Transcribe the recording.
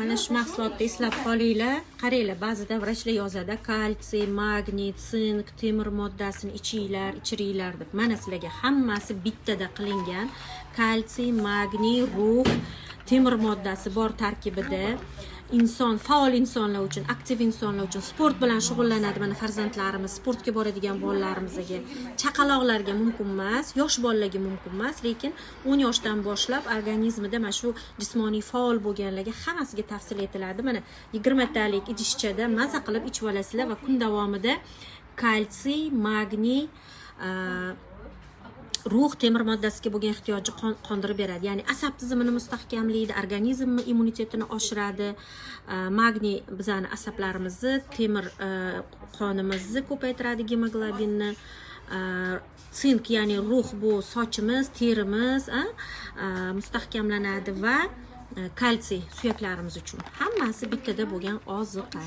Mana shu mahsulotni eslab qolinglar. Qaranglar, ba'zida vrachlar yozadi, kalsiy, magniy, sink, temir moddasini ichiringlar deb. Mana sizlarga hammasi bittada qilingan. Kalsiy, magniy, rux, temir moddasi bor tarkibida. Faol insonlar uchun, aktiv insonlar uchun, sport bilan shug'ullanadi mana farzandlarimiz, sportga boradigan bolalarimizga, chaqaloqlarga mumkin emas, yosh bolalarga mumkin emas, lekin 10 yoshdan boshlab organizmida mana shu jismoniy faol bo'lganlarga hammasiga tavsiya etiladi. Mana 20 talik idishchada maza qilib ichib olasizlar va kun davomida kalsiy, magniy, rux, temir moddasiga bo'lgan ehtiyojni qondirib beradi. Ya'ni asab tizimini mustahkamlaydi, organizm immunitetini oshiradi. Magniy bizani asablarimizni, temir qonimizni ko'paytiradi, gemoglobinni. Sink, ya'ni rux bu sochimiz, terimiz mustahkamlanadi va kalsiy suyaklarimiz uchun. Hammasi bittada bo'lgan oziqa.